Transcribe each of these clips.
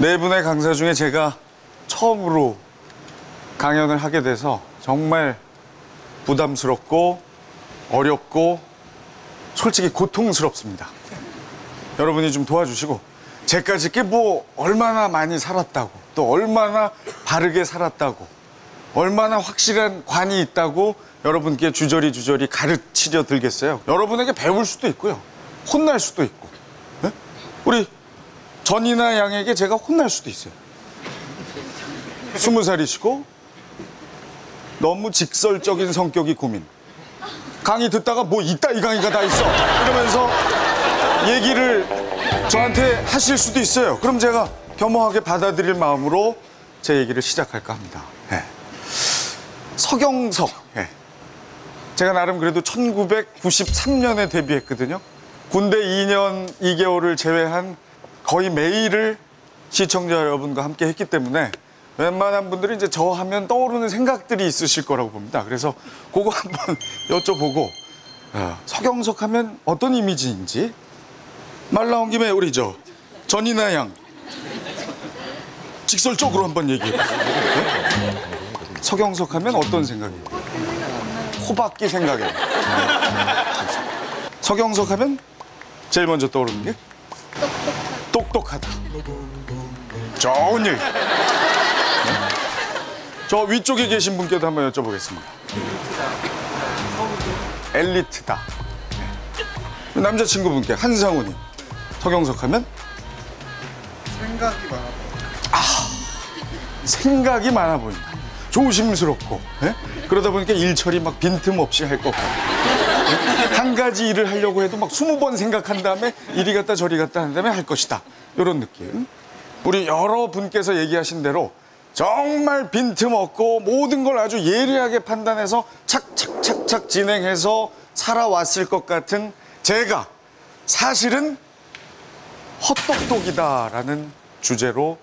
네 분의 강사 중에 제가 처음으로 강연을 하게 돼서 정말 부담스럽고 어렵고 솔직히 고통스럽습니다. 여러분이 좀 도와주시고 제까지 게 뭐 얼마나 많이 살았다고 또 얼마나 바르게 살았다고 얼마나 확실한 관이 있다고 여러분께 주저리 가르치려 들겠어요. 여러분에게 배울 수도 있고요. 혼날 수도 있고. 네? 우리 전이나 양에게 제가 혼날 수도 있어요. 20살이시고 너무 직설적인 성격이 고민. 강의 듣다가 뭐 이따 이 강의가 다 있어 이러면서 얘기를 저한테 하실 수도 있어요. 그럼 제가 겸허하게 받아들일 마음으로 제 얘기를 시작할까 합니다. 네. 서경석. 네. 제가 나름 그래도 1993년에 데뷔했거든요. 군대 2년 2개월을 제외한 거의 매일을 시청자 여러분과 함께 했기 때문에 웬만한 분들이 이제 저 하면 떠오르는 생각들이 있으실 거라고 봅니다. 그래서 그거 한번 여쭤보고 서경석 하면 어떤 이미지인지 말 나온 김에 우리 전이나 양 직설적으로 한번 얘기해보세요. 네? 서경석 하면 어떤 생각이에요? 호박기 생각이에요. 서경석 하면 제일 먼저 떠오르는 게? 똑똑하다. 좋은 얘기. 네? 저 위쪽에 계신 분께도 한번 여쭤보겠습니다. 엘리트다. 네. 남자친구분께 한상우님. 서경석 하면? 생각이 많아 보인다. 생각이 많아 보인다. 조심스럽고. 네? 그러다 보니까 일처리 막 빈틈없이 할 것 같고. 네? 한 가지 일을 하려고 해도 막 20번 생각한 다음에 이리 갔다 저리 갔다 한 다음에 할 것이다. 이런 느낌. 우리 여러분께서 얘기하신 대로 정말 빈틈없고 모든 걸 아주 예리하게 판단해서 착착착착 진행해서 살아왔을 것 같은 제가 사실은 헛똑똑이다라는 주제로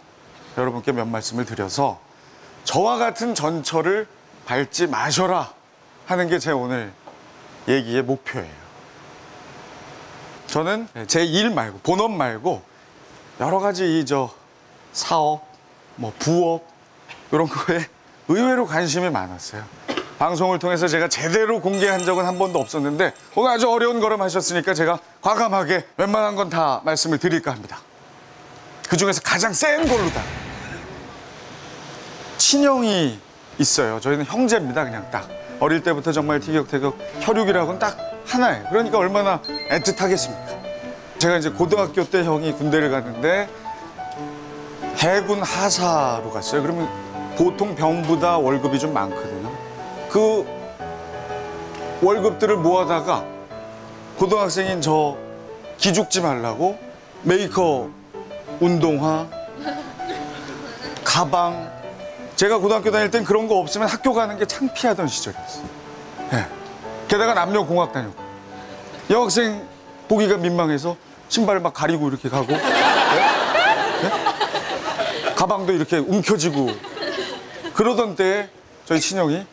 여러분께 몇 말씀을 드려서 저와 같은 전철을 밟지 마셔라 하는 게 제 오늘 얘기의 목표예요. 저는 제 일 말고 본업 말고 여러 가지 사업, 뭐 부업 이런 거에 의외로 관심이 많았어요. 방송을 통해서 제가 제대로 공개한 적은 한 번도 없었는데 오늘 아주 어려운 걸음 하셨으니까 제가 과감하게 웬만한 건 다 말씀을 드릴까 합니다. 그중에서 가장 센 걸로 다. 친형이 있어요. 저희는 형제입니다. 그냥 딱. 어릴 때부터 정말 티격태격 혈육이라고는 딱 하나예요. 그러니까 얼마나 애틋하겠습니까. 제가 이제 고등학교 때 형이 군대를 갔는데 해군 하사로 갔어요. 그러면 보통 병보다 월급이 좀 많거든요. 그 월급들을 모아다가 고등학생인 저 기죽지 말라고 메이커, 운동화, 가방. 제가 고등학교 다닐 땐 그런 거 없으면 학교 가는 게 창피하던 시절이었어요. 네. 게다가 남녀공학 다녔고 여학생 보기가 민망해서 신발 막 가리고 이렇게 가고 네? 네? 가방도 이렇게 움켜쥐고 그러던 때에 저희 친형이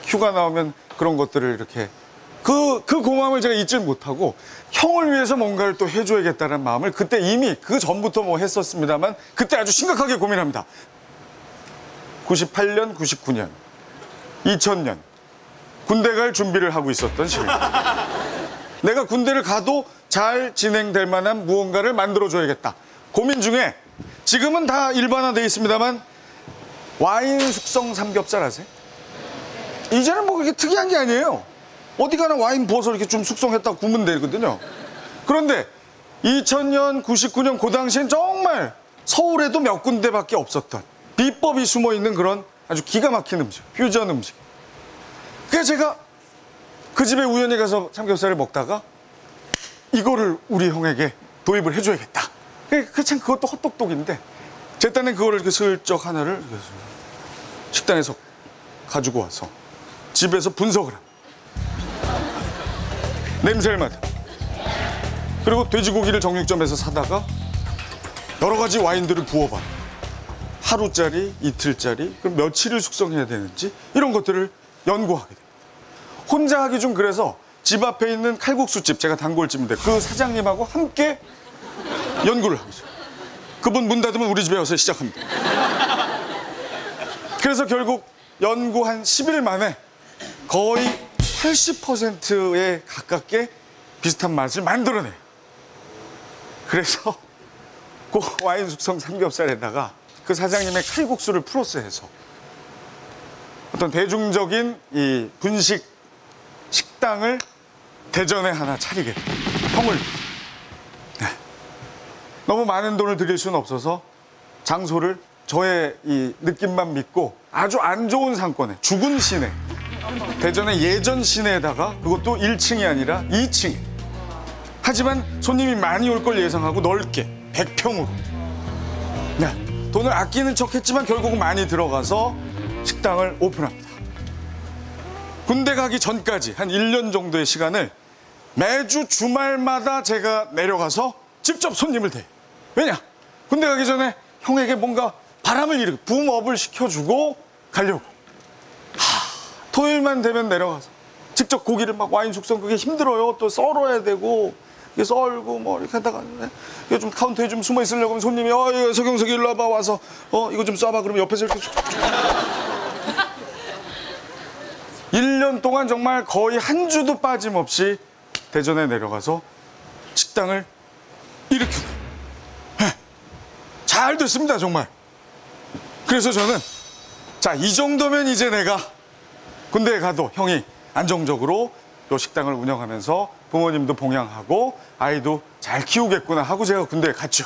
휴가 나오면 그런 것들을 이렇게 그 고마움을 제가 잊질 못하고 형을 위해서 뭔가를 또 해줘야겠다는 마음을 그때 이미 그 전부터 뭐 했었습니다만 그때 아주 심각하게 고민합니다. 98년, 99년, 2000년 군대 갈 준비를 하고 있었던 시기. 내가 군대를 가도 잘 진행될 만한 무언가를 만들어줘야겠다. 고민 중에 지금은 다 일반화되어 있습니다만 와인 숙성 삼겹살 아세요? 이제는 뭐 그렇게 특이한 게 아니에요. 어디 가나 와인 부어서 이렇게 좀 숙성했다 구우면 되거든요. 그런데 2000년, 99년 그 당시엔 정말 서울에도 몇 군데밖에 없었던 비법이 숨어있는 그런 아주 기가 막힌 음식, 퓨전 음식. 그래서 제가 그 집에 우연히 가서 삼겹살을 먹다가 이거를 우리 형에게 도입을 해줘야겠다. 참 그것도 헛똑똑인데 제 딴엔 그거를 이렇게 슬쩍 하나를 식당에서 가지고 와서 집에서 분석을 합니다. 냄새를 맡아. 그리고 돼지고기를 정육점에서 사다가 여러 가지 와인들을 부어봐. 하루짜리, 이틀짜리, 그럼 며칠을 숙성해야 되는지 이런 것들을 연구하게 됩니다. 혼자 하기 좀 그래서 집 앞에 있는 칼국수집, 제가 단골집인데 그 사장님하고 함께 연구를 하고 있어요. 그분 문 닫으면 우리 집에 와서 시작합니다. 그래서 결국 연구 한 10일 만에 거의 80%에 가깝게 비슷한 맛을 만들어내요. 그래서 그 와인 숙성 삼겹살에다가 그 사장님의 칼국수를 플러스 해서 어떤 대중적인 이 분식 식당을 대전에 하나 차리게 돼요. 형을. 네. 너무 많은 돈을 들일 수는 없어서 장소를 저의 이 느낌만 믿고 아주 안 좋은 상권에 죽은 시내, 대전의 예전 시내에다가 그것도 1층이 아니라 2층에. 하지만 손님이 많이 올 걸 예상하고 넓게 100평으로. 네. 돈을 아끼는 척했지만 결국은 많이 들어가서 식당을 오픈합니다. 군대 가기 전까지 한 1년 정도의 시간을 매주 주말마다 제가 내려가서 직접 손님을 대요. 왜냐? 군대 가기 전에 형에게 뭔가 바람을 일으켜 붐업을 시켜주고 가려고. 토요일만 되면 내려가서 직접 고기를 막 와인 숙성 그게 힘들어요. 또 썰어야 되고 이게 썰고 뭐 이렇게 하다가 이거 좀 카운터에 좀 숨어 있으려고 하면 손님이 이거 서경석이 일로 와봐 와서 이거 좀 쏴봐 그러면 옆에서 이렇게 1년 동안 정말 거의 한 주도 빠짐없이 대전에 내려가서 식당을 일으켜요. 네. 잘 됐습니다 정말. 그래서 저는 자, 이 정도면 이제 내가 군대에 가도 형이 안정적으로 요 식당을 운영하면서 부모님도 봉양하고 아이도 잘 키우겠구나 하고 제가 군대에 갔죠.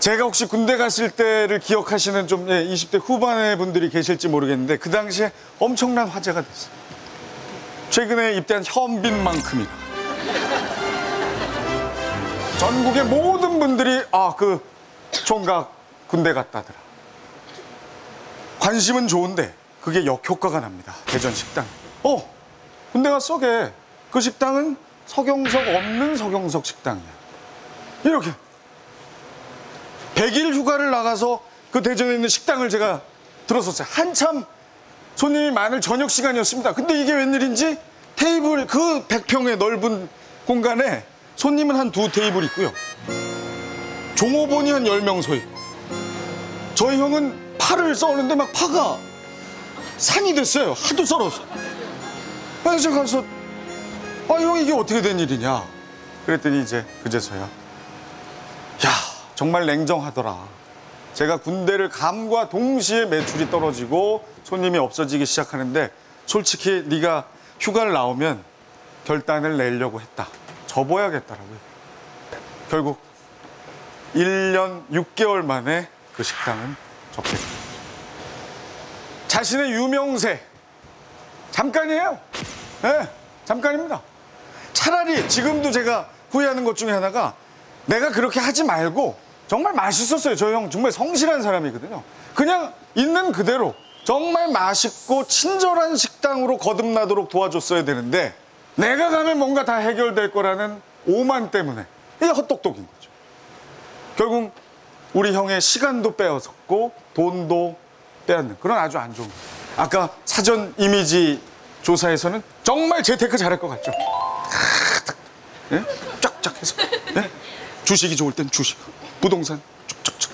제가 혹시 군대 갔을 때를 기억하시는 좀 20대 후반의 분들이 계실지 모르겠는데 그 당시에 엄청난 화제가 됐어요. 최근에 입대한 현빈만큼이나. 전국의 모든 분들이 그 총각 군대 갔다더라. 관심은 좋은데 그게 역효과가 납니다. 대전 식당. 군대 갔어 걔. 그 식당은 서경석 없는 서경석 식당이야. 이렇게 100일 휴가를 나가서 그 대전에 있는 식당을 제가 들었었어요. 한참 손님이 많을 저녁 시간이었습니다. 근데 이게 웬일인지 테이블 그 100평의 넓은 공간에 손님은 한 2테이블 있고요. 종업원이 한 10명 서 있고 저희 형은 파를 썰는데 막 파가 산이 됐어요. 하도 썰어서. 그래서 제가 가서 형 이게 어떻게 된 일이냐 그랬더니 이제 그제서야 야 정말 냉정하더라. 제가 군대를 감과 동시에 매출이 떨어지고 손님이 없어지기 시작하는데 솔직히 네가 휴가를 나오면 결단을 내려고 했다. 접어야겠다라고요. 결국 1년 6개월 만에 그 식당은 접게 됩니다. 자신의 유명세 잠깐이에요. 네, 잠깐입니다. 차라리 지금도 제가 후회하는 것 중에 하나가 내가 그렇게 하지 말고 정말 맛있었어요. 저 형 정말 성실한 사람이거든요. 그냥 있는 그대로 정말 맛있고 친절한 식당으로 거듭나도록 도와줬어야 되는데 내가 가면 뭔가 다 해결될 거라는 오만 때문에 이게 헛똑똑인 거죠. 결국 우리 형의 시간도 빼앗았고 돈도 빼앗는 그런 아주 안 좋은 거예요. 아까 사전 이미지 조사에서는 정말 재테크 잘할 것 같죠? 네? 쫙쫙 해서 네? 주식이 좋을 땐 주식, 부동산 쭉쭉쭉.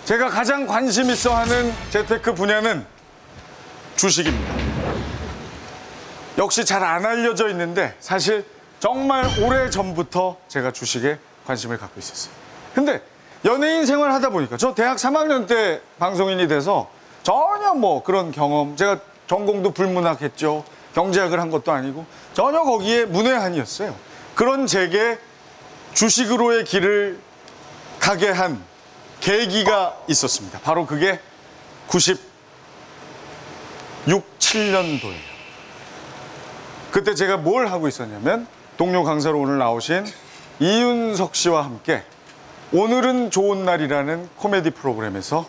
제가 가장 관심 있어 하는 재테크 분야는 주식입니다. 역시 잘 안 알려져 있는데 사실 정말 오래전부터 제가 주식에 관심을 갖고 있었어요. 근데 연예인 생활 하다 보니까 저 대학 3학년 때 방송인이 돼서 전혀 뭐 그런 경험, 제가 전공도 불문학했죠. 경제학을 한 것도 아니고 전혀 거기에 문외한이었어요. 그런 제게 주식으로의 길을 가게 한 계기가 있었습니다. 바로 그게 96, 7년도예요. 그때 제가 뭘 하고 있었냐면 동료 강사로 오늘 나오신 이윤석 씨와 함께 오늘은 좋은 날이라는 코미디 프로그램에서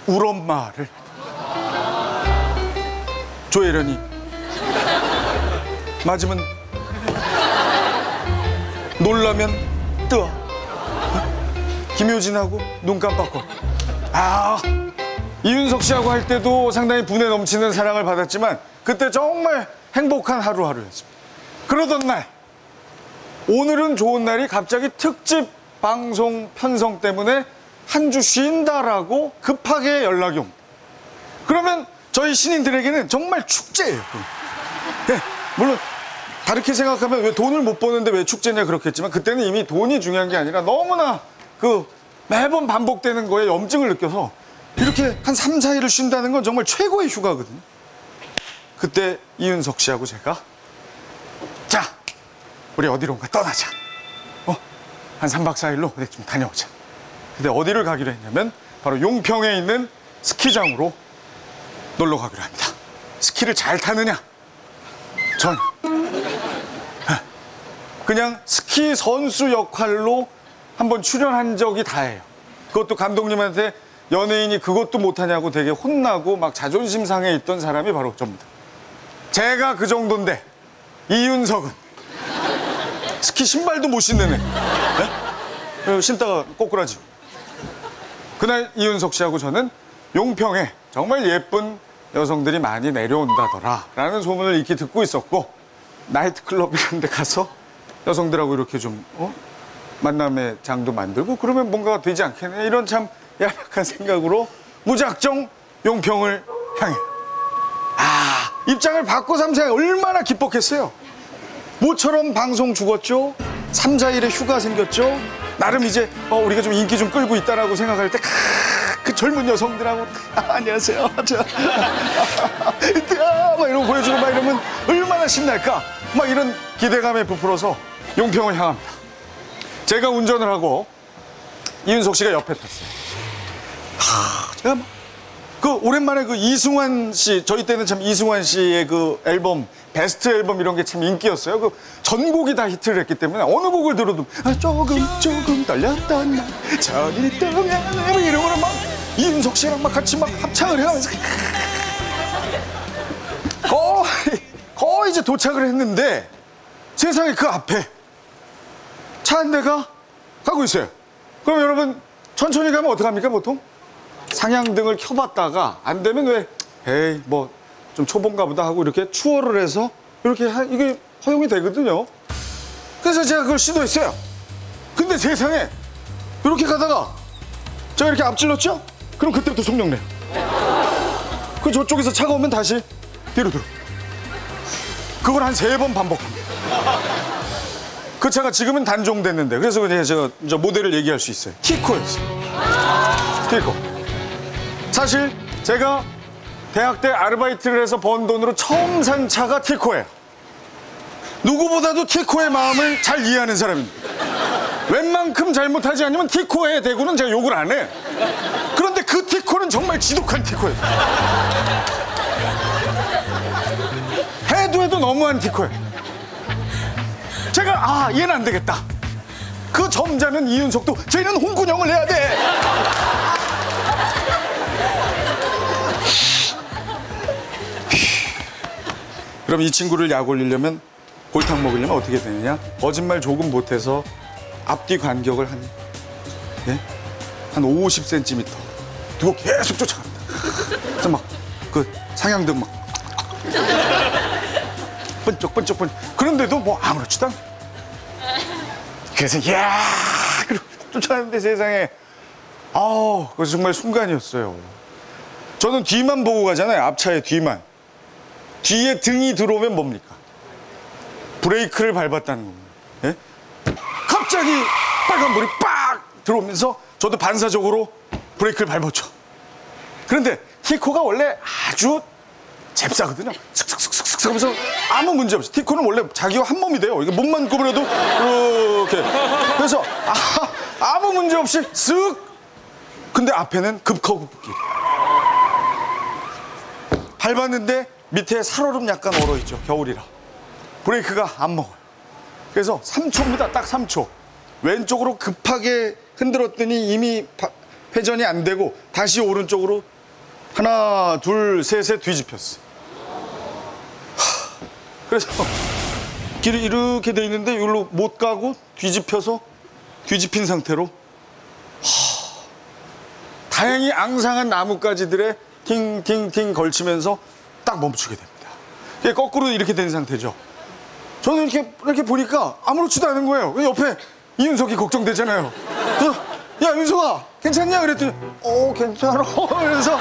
울엄마를 조혜련이 맞으면 놀라면 뜨어 김효진하고 눈 깜빡거려. 이윤석 씨하고 할 때도 상당히 분에 넘치는 사랑을 받았지만 그때 정말 행복한 하루하루였습니다. 그러던 날 오늘은 좋은 날이 갑자기 특집 방송 편성 때문에 한 주 쉰다라고 급하게 연락이 옵니다. 그러면 저희 신인들에게는 정말 축제예요. 네, 물론 다르게 생각하면 왜 돈을 못 버는데 왜 축제냐 그렇겠지만 그때는 이미 돈이 중요한 게 아니라 너무나 그 매번 반복되는 거에 염증을 느껴서 이렇게 한 3, 4일을 쉰다는 건 정말 최고의 휴가거든요. 그때 이윤석 씨하고 제가 자, 우리 어디론가 떠나자. 한 3박 4일로 어디 좀 다녀오자. 근데 어디를 가기로 했냐면 바로 용평에 있는 스키장으로 놀러 가기로 합니다. 스키를 잘 타느냐? 전혀. 그냥 스키 선수 역할로 한번 출연한 적이 다예요. 그것도 감독님한테 연예인이 그것도 못하냐고 되게 혼나고 막 자존심 상해 있던 사람이 바로 저입니다. 제가 그 정도인데 이윤석은 스키 신발도 못 신는 애. 네? 신다가 꼬꾸라지고. 그날 이윤석 씨하고 저는 용평에 정말 예쁜 여성들이 많이 내려온다더라 라는 소문을 익히 듣고 있었고 나이트클럽 이런 데 가서 여성들하고 이렇게 좀 만남의 장도 만들고 그러면 뭔가 되지 않겠냐 이런 참 야박한 생각으로 무작정 용평을 향해 입장을 바꿔 삼자 얼마나 기뻤겠어요. 모처럼 방송 죽었죠. 3, 4일의 휴가 생겼죠. 나름 이제 우리가 좀 인기 좀 끌고 있다라고 생각할 때 그 젊은 여성들하고 안녕하세요. 막 이러고 보여주고 막 이러면 얼마나 신날까. 막 이런 기대감에 부풀어서 용평을 향합니다. 제가 운전을 하고 이윤석 씨가 옆에 탔어요. 제가 그 오랜만에 그 이승환 씨, 저희 때는 참 이승환 씨의 그 앨범, 베스트 앨범 이런 게 참 인기였어요. 그 전곡이 다 히트를 했기 때문에 어느 곡을 들어도 조금 떨렸던 날 전일 동안 이런 거를 막 이윤석 씨랑 막 같이 막 합창을 해가면서 거의 이제 도착을 했는데 세상에 그 앞에 차 한 대가 가고 있어요. 그럼 여러분 천천히 가면 어떡합니까 보통? 상향등을 켜봤다가 안 되면 왜 에이 뭐 좀 초본가 보다 하고 이렇게 추월을 해서 이렇게 이게 허용이 되거든요. 그래서 제가 그걸 시도했어요. 근데 세상에 이렇게 가다가 제가 이렇게 앞질렀죠? 그럼 그때부터 속력내요. 그 저쪽에서 차가 오면 다시 뒤로 들어. 그걸 한 3번 반복합니다. 그 차가 지금은 단종됐는데 그래서 그냥 제가 저 모델을 얘기할 수 있어요. 키코였어요. 키코. 사실 제가 대학 때 아르바이트를 해서 번 돈으로 처음 산 차가 티코예요. 누구보다도 티코의 마음을 잘 이해하는 사람입니다. 웬만큼 잘못하지 않으면 티코에 대고는 제가 욕을 안 해요. 그런데 그 티코는 정말 지독한 티코예요. 해도 너무한 티코예요. 제가 얘는 안 되겠다. 그 점잖은 이윤석도 쟤는 홍군형을 내야 돼. 그럼 이 친구를 약 올리려면 골탕 먹으려면 어떻게 되느냐? 거짓말 조금 못해서 앞뒤 간격을 한 50cm 두고 계속 쫓아갑니다. 그래서 막 그 상향등 막 번쩍 그런데도 뭐 아무렇지도 않고 그래서 그리고 쫓아가는데 세상에 그거 정말 순간이었어요. 저는 뒤만 보고 가잖아요. 앞차의 뒤만. 뒤에 등이 들어오면 뭡니까? 브레이크를 밟았다는 겁니다. 예? 갑자기 빨간불이 빡 들어오면서 저도 반사적으로 브레이크를 밟았죠. 그런데 티코가 원래 아주 잽싸거든요. 슥슥슥슥 하면서 아무 문제 없이. 티코는 원래 자기와 한 몸이 돼요. 이게 몸만 구부려도 이렇게. 그래서 아무 문제 없이 쓱. 근데 앞에는 급커브길. 밟았는데 밑에 살얼음 약간 얼어있죠. 겨울이라. 브레이크가 안 먹어요. 그래서 3초입니다. 딱 3초. 왼쪽으로 급하게 흔들었더니 이미 회전이 안 되고 다시 오른쪽으로 하나, 둘, 셋에 뒤집혔어. 그래서 길이 이렇게 돼 있는데 이걸로 못 가고 뒤집혀서 뒤집힌 상태로 다행히 앙상한 나뭇가지들에 팅팅팅 걸치면서 딱 멈추게 됩니다. 이게 거꾸로 이렇게 된 상태죠. 저는 이렇게 보니까 아무렇지도 않은 거예요. 옆에 이윤석이 걱정되잖아요. 그래서 야, 윤석아, 괜찮냐? 그랬더니 괜찮아. 그래서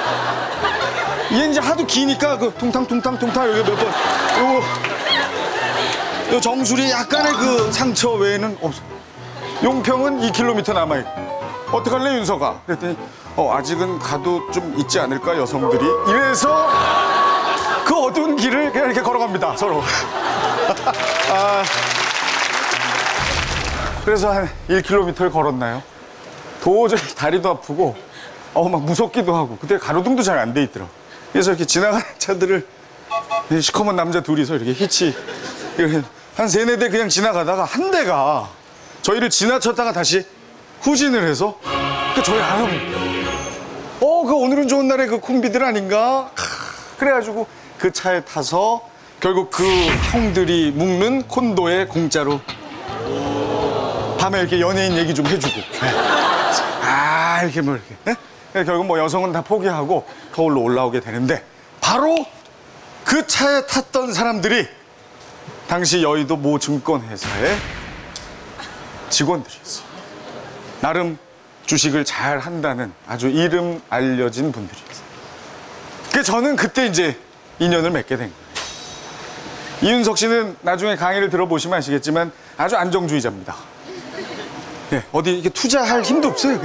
얘 이제 하도 기니까 그 퉁탕 여기 몇 번 요 정수리 약간의 그 상처 외에는 없어. 용평은 2km 남아있고. 어떡할래, 윤석아? 그랬더니 아직은 가도 좀 있지 않을까, 여성들이. 이래서 그 어두운 길을 그냥 이렇게 걸어갑니다, 서로. 그래서 한 1km를 걸었나요? 도저히 다리도 아프고 막 무섭기도 하고 그때 가로등도 잘 안 돼 있더라고. 그래서 이렇게 지나가는 차들을 시커먼 남자 둘이서 이렇게 이렇게 한 3-4대 그냥 지나가다가 한 대가 저희를 지나쳤다가 다시 후진을 해서 저희 알아보고 그 오늘은 좋은 날에 그 콤비들 아닌가? 그래가지고 그 차에 타서 결국 그 형들이 묵는 콘도에 공짜로 밤에 이렇게 연예인 얘기 좀 해주고 이렇게 뭐 이렇게 결국 뭐 여성은 다 포기하고 서울로 올라오게 되는데 바로 그 차에 탔던 사람들이 당시 여의도 모 증권회사의 직원들이었어요. 나름 주식을 잘 한다는 아주 이름 알려진 분들이었어요. 그래서 저는 그때 이제 인연을 맺게 된 거예요. 이윤석 씨는 나중에 강의를 들어보시면 아시겠지만 아주 안정주의자입니다. 어디 이렇게 투자할 힘도 없어요.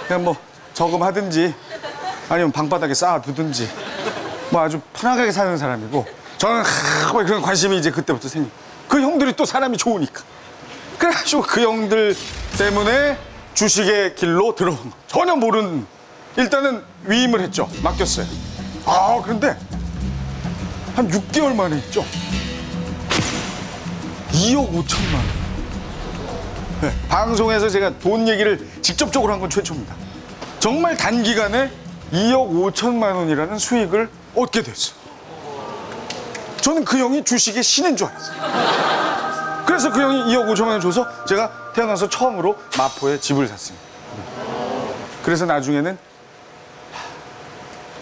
그냥 뭐 저금하든지 아니면 방바닥에 쌓아두든지 뭐 아주 편하게 사는 사람이고 저는 뭐 그런 관심이 이제 그때부터 생긴. 그 형들이 또 사람이 좋으니까. 그래가지고 그 형들 때문에 주식의 길로 들어온 거. 전혀 모르는. 일단은 위임을 했죠. 맡겼어요. 그런데 한 6개월 만에 했죠. 2억 5천만 원. 방송에서 제가 돈 얘기를 직접적으로 한 건 최초입니다. 정말 단기간에 2억 5천만 원이라는 수익을 얻게 됐어요. 저는 그 형이 주식의 신인 줄 알았어요. 그래서 그 형이 2억 5천만 원 줘서 제가 태어나서 처음으로 마포에 집을 샀습니다. 그래서 나중에는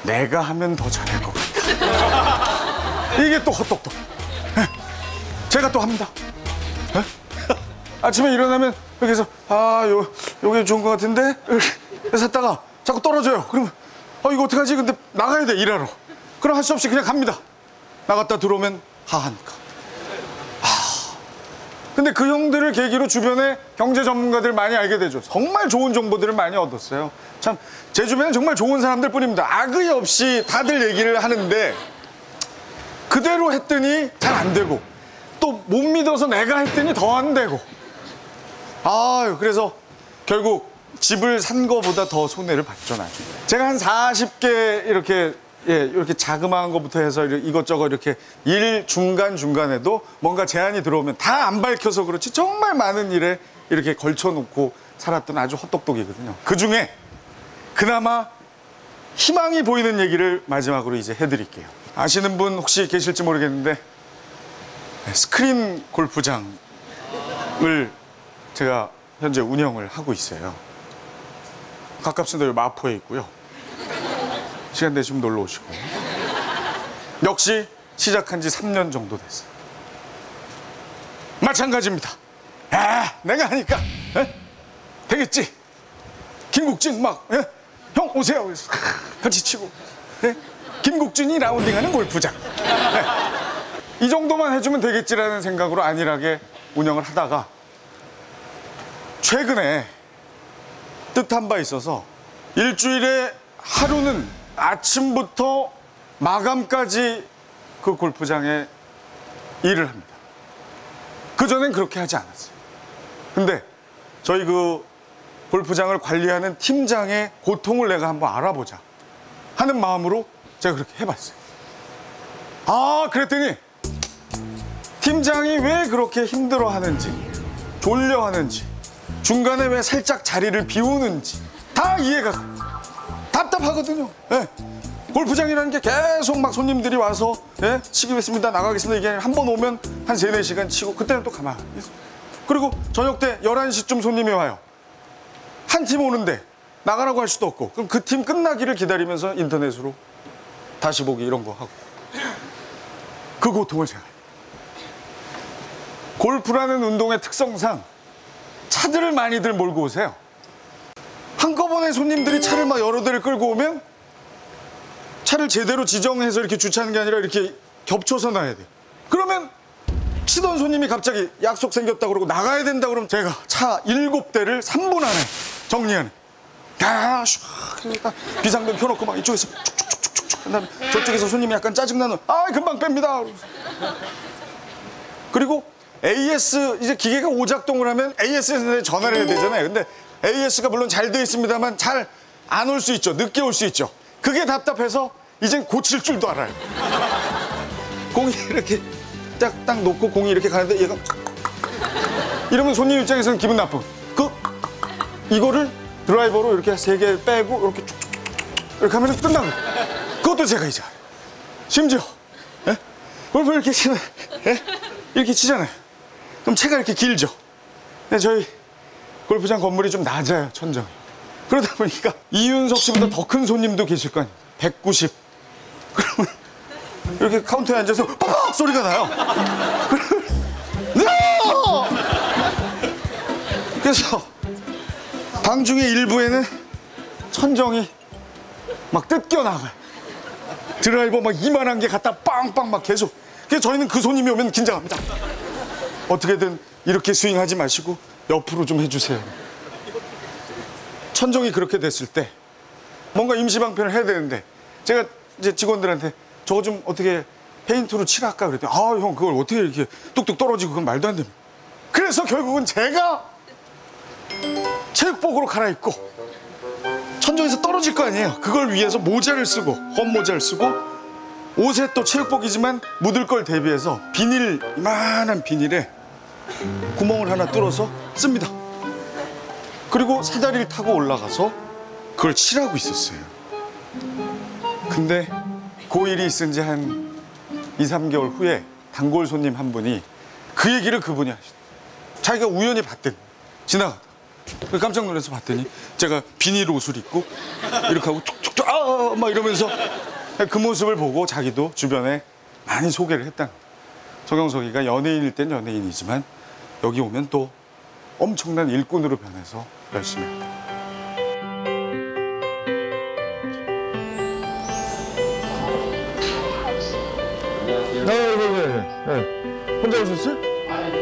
내가 하면 더 잘할 것 같다. 이게 또 헛똑똑. 제가 또 합니다. 아침에 일어나면 여기서 요게 좋은 것 같은데 이렇게 샀다가 자꾸 떨어져요. 그러면 이거 어떡하지? 근데 나가야 돼, 일하러. 그럼 할 수 없이 그냥 갑니다. 나갔다 들어오면 하한가. 근데 그 형들을 계기로 주변에 경제 전문가들 많이 알게 되죠. 정말 좋은 정보들을 많이 얻었어요. 참 제 주변엔 정말 좋은 사람들 뿐입니다. 악의 없이 다들 얘기를 하는데 그대로 했더니 잘 안 되고 또 못 믿어서 내가 했더니 더 안 되고 그래서 결국 집을 산 거보다 더 손해를 봤죠, 나중에. 제가 한 40개 이렇게 자그마한 것부터 해서 이것저것 이렇게 일 중간중간에도 뭔가 제안이 들어오면 다 안 밝혀서 그렇지 정말 많은 일에 이렇게 걸쳐놓고 살았던 아주 헛똑똑이거든요. 그중에 그나마 희망이 보이는 얘기를 마지막으로 이제 해드릴게요. 아시는 분 혹시 계실지 모르겠는데 스크린 골프장을 제가 현재 운영을 하고 있어요. 가깝습니다. 마포에 있고요. 시간 되시면 놀러 오시고. 역시 시작한 지 3년 정도 됐어요. 마찬가지입니다. 내가 하니까 되겠지. 김국진 형 오세요. 그래서 같이 치고. 김국진이 라운딩하는 골프장. 이 정도만 해주면 되겠지라는 생각으로 안일하게 운영을 하다가 최근에 뜻한 바 있어서 일주일에 하루는 아침부터 마감까지 그 골프장에 일을 합니다. 그전엔 그렇게 하지 않았어요. 근데 저희 그 골프장을 관리하는 팀장의 고통을 내가 한번 알아보자 하는 마음으로 제가 그렇게 해봤어요. 그랬더니 팀장이 왜 그렇게 힘들어하는지, 졸려하는지, 중간에 왜 살짝 자리를 비우는지 다 이해가 답답하거든요. 골프장이라는 게 계속 막 손님들이 와서 치기겠습니다, 나가겠습니다 이게 한 번 오면 한 3-4시간 치고 그때는 또 가만히 있어요. 그리고 저녁 때 11시쯤 손님이 와요. 한 팀 오는데 나가라고 할 수도 없고 그럼 그 팀 끝나기를 기다리면서 인터넷으로 다시 보기 이런 거 하고 그 고통을 제가. 골프라는 운동의 특성상 차들을 많이들 몰고 오세요. 한꺼번에 손님들이 차를 막 여러 대를 끌고 오면 차를 제대로 지정해서 이렇게 주차하는 게 아니라 이렇게 겹쳐서 놔야 돼요. 그러면 치던 손님이 갑자기 약속 생겼다 그러고 나가야 된다 그러면 제가 차 7대를 3분 안에 정리하는. 비상등 켜놓고 막 이쪽에서 축축축축축 그다음에 저쪽에서 손님이 약간 짜증나는 금방 뺍니다. 그리고 AS 이제 기계가 오작동을 하면 AS에 전화를 해야 되잖아요. 근데 AS가 물론 잘 돼 있습니다만 잘 안 올 수 있죠. 늦게 올 수 있죠. 그게 답답해서 이젠 고칠 줄도 알아요. 공이 이렇게 딱 놓고 공이 이렇게 가는데 얘가 이러면 손님 입장에서는 기분 나쁨. 이거를 드라이버로 이렇게 3개 빼고 이렇게 쭉쭉 이렇게 하면 끝나고. 그것도 제가 이제 알아요. 심지어 골프 이렇게 치면 이렇게 치잖아요. 그럼 채가 이렇게 길죠. 근데 저희 골프장 건물이 좀 낮아요, 천정이. 그러다 보니까 이윤석 씨보다 더 큰 손님도 계실 거 아니에요. 190. 그러면 이렇게 카운터에 앉아서 빡 소리가 나요. 그래서 방 중에 일부에는 천정이 막 뜯겨 나가요. 드라이버 막 이만한 게 갖다 빵빵 막 계속. 그래서 저희는 그 손님이 오면 긴장합니다. 어떻게든 이렇게 스윙하지 마시고 옆으로 좀 해주세요. 천정이 그렇게 됐을 때 뭔가 임시방편을 해야 되는데 제가 이제 직원들한테 저거 좀 어떻게 페인트로 칠할까 그랬더니 형 그걸 어떻게 이렇게 뚝뚝 떨어지고 그건 말도 안 됩니다. 그래서 결국은 제가 체육복으로 갈아입고 천정에서 떨어질 거 아니에요. 그걸 위해서 모자를 쓰고 헛모자를 쓰고 옷에 또 체육복이지만 묻을 걸 대비해서 이만한 비닐에 구멍을 하나 뚫어서 씁니다. 그리고 사다리를 타고 올라가서 그걸 칠하고 있었어요. 근데 그 일이 있은 지 한 2, 3개월 후에 단골 손님 한 분이 그 얘기를 그분이 하시더라고요. 자기가 우연히 봤더니 지나가다 깜짝 놀라서 봤더니 제가 비닐 옷을 입고 이렇게 하고 툭툭툭 막 이러면서 그 모습을 보고 자기도 주변에 많이 소개를 했다는 거예요. 서경석이가 연예인일 땐 연예인이지만 여기 오면 또 엄청난 일꾼으로 변해서 열심히 합니다. 네. 혼자 오셨어요? 아니,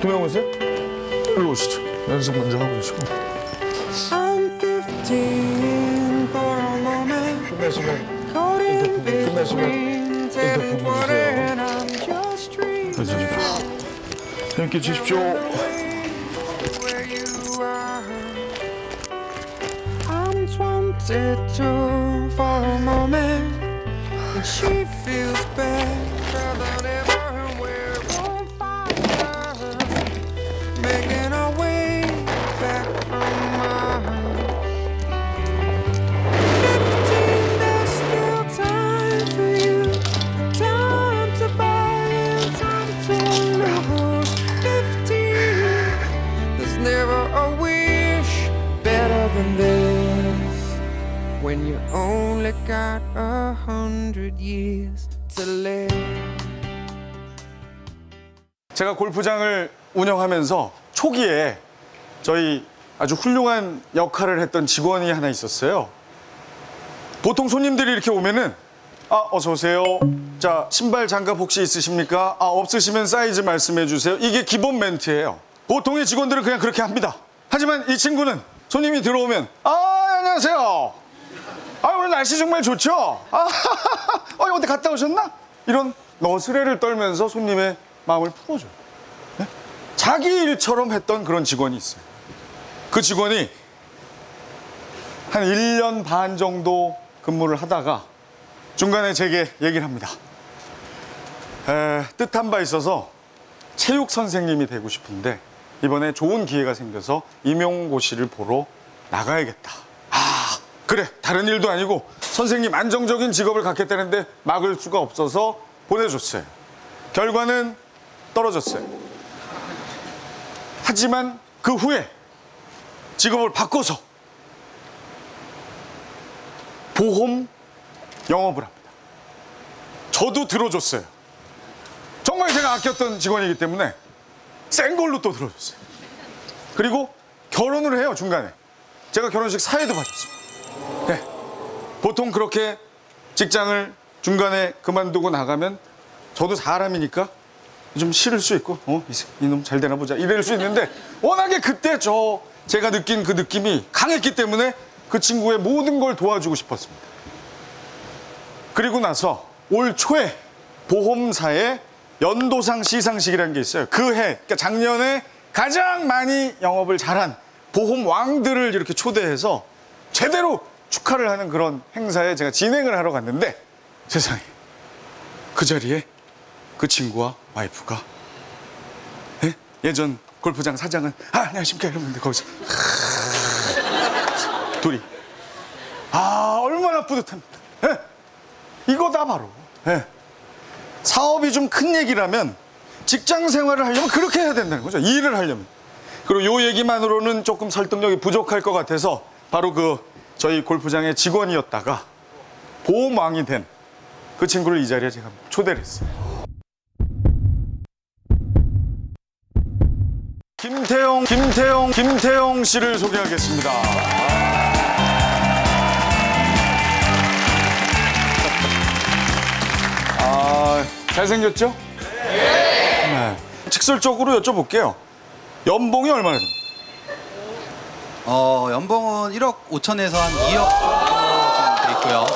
2명 오세요? 일로 오시죠. 연습 먼저 하고 계시고. 끝내시면 인터폰 주세요. 재밌게 치십시오. I'm 22 for a moment and she feels better than ever. We're on fire, making our way back from mine. 15, there's still time for you, time to buy and time to lose. 15, there's never a wish better than this when you only got 100 years to live. 제가 골프장을 운영하면서 초기에 저희 아주 훌륭한 역할을 했던 직원이 하나 있었어요. 보통 손님들이 이렇게 오면은 어서 오세요. 자, 신발 장갑 혹시 있으십니까? 없으시면 사이즈 말씀해 주세요. 이게 기본 멘트예요. 보통의 직원들은 그냥 그렇게 합니다. 하지만 이 친구는 손님이 들어오면 안녕하세요. 오늘 날씨 정말 좋죠? 어디 갔다 오셨나? 이런 너스레를 떨면서 손님의 마음을 풀어줘요. 네? 자기 일처럼 했던 그런 직원이 있어요. 그 직원이 한 1년 반 정도 근무를 하다가 중간에 제게 얘기를 합니다. 뜻한 바 있어서 체육 선생님이 되고 싶은데 이번에 좋은 기회가 생겨서 임용고시를 보러 나가야겠다. 그래, 다른 일도 아니고 선생님 안정적인 직업을 갖겠다는데 막을 수가 없어서 보내줬어요. 결과는 떨어졌어요. 하지만 그 후에 직업을 바꿔서 보험 영업을 합니다. 저도 들어줬어요. 정말 제가 아꼈던 직원이기 때문에 센 걸로 또 들어줬어요. 그리고 결혼을 해요, 중간에. 제가 결혼식 사회도 봐줬습니다. 네. 보통 그렇게 직장을 중간에 그만두고 나가면 저도 사람이니까 좀 싫을 수 있고 이놈 잘 되나 보자 이럴 수 있는데 워낙에 그때 제가 느낀 그 느낌이 강했기 때문에 그 친구의 모든 걸 도와주고 싶었습니다. 그리고 나서 올 초에 보험사의 연도상 시상식이라는 게 있어요. 그 해, 그러니까 작년에 가장 많이 영업을 잘한 보험 왕들을 이렇게 초대해서 제대로 축하를 하는 그런 행사에 제가 진행을 하러 갔는데 세상에 그 자리에 그 친구와 와이프가 예전 골프장 사장은 안녕하십니까 이러는데 거기서 둘이 얼마나 뿌듯합니까? 예? 이거다 바로. 예. 사업이 좀 큰 얘기라면 직장 생활을 하려면 그렇게 해야 된다는 거죠. 일을 하려면. 그리고 요 얘기만으로는 조금 설득력이 부족할 것 같아서 바로 저희 골프장의 직원이었다가 보험왕이 된 그 친구를 이 자리에 제가 초대를 했어요. 김태형 씨를 소개하겠습니다. 잘생겼죠? 네. 직설적으로 여쭤볼게요. 연봉이 얼마나 됩니까? 연봉은 1억 5천에서 한 2억 정도 돼 있고요.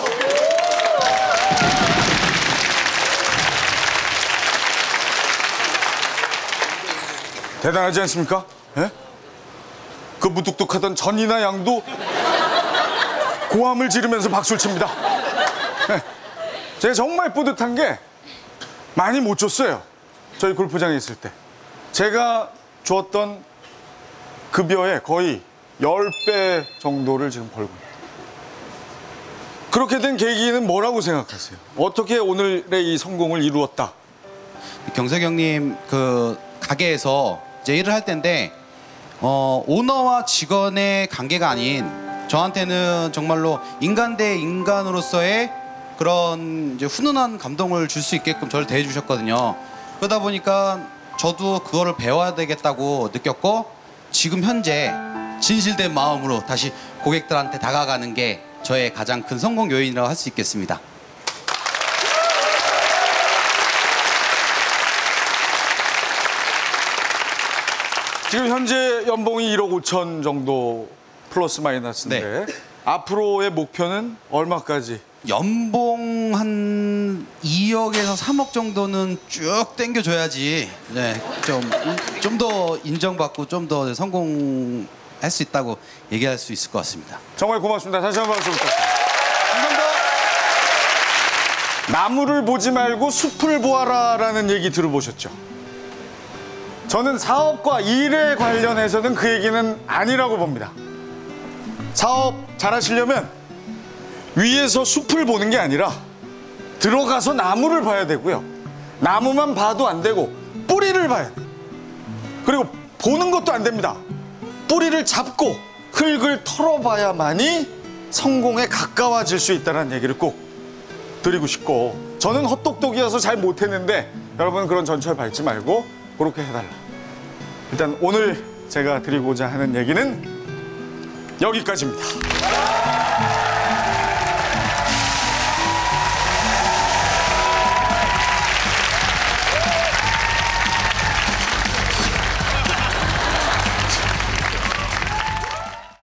대단하지 않습니까? 예? 그 무뚝뚝하던 전이나 양도 고함을 지르면서 박수를 칩니다. 예. 제가 정말 뿌듯한 게 많이 못 줬어요. 저희 골프장에 있을 때. 제가 주었던 급여의 거의 10배 정도를 지금 벌고 있어요. 그렇게 된 계기는 뭐라고 생각하세요? 어떻게 오늘의 이 성공을 이루었다? 경석 형님 그 가게에서 이제 일을 할 텐데 오너와 직원의 관계가 아닌 저한테는 정말로 인간 대 인간으로서의 그런 이제 훈훈한 감동을 줄 수 있게끔 저를 대해 주셨거든요. 그러다 보니까 저도 그거를 배워야 되겠다고 느꼈고 지금 현재 진실된 마음으로 다시 고객들한테 다가가는 게 저의 가장 큰 성공 요인이라고 할 수 있겠습니다. 지금 현재 연봉이 1억 5천 정도 플러스 마이너스인데 네. 앞으로의 목표는 얼마까지? 연봉 한 2억에서 3억 정도는 쭉 땡겨줘야지 좀 더 인정받고 좀 더 성공할 수 있다고 얘기할 수 있을 것 같습니다. 정말 고맙습니다. 다시 한번 박수 부탁드립니다. 감사합니다. 나무를 보지 말고 숲을 보아라라는 얘기 들어보셨죠? 저는 사업과 일에 관련해서는 그 얘기는 아니라고 봅니다. 사업 잘하시려면 위에서 숲을 보는 게 아니라 들어가서 나무를 봐야 되고요. 나무만 봐도 안 되고 뿌리를 봐야 돼요. 그리고 보는 것도 안 됩니다. 뿌리를 잡고 흙을 털어봐야만이 성공에 가까워질 수 있다는 얘기를 꼭 드리고 싶고 저는 헛똑똑이어서 잘 못했는데 여러분 그런 전철 밟지 말고 그렇게 해달라. 일단 오늘 제가 드리고자 하는 얘기는 여기까지입니다.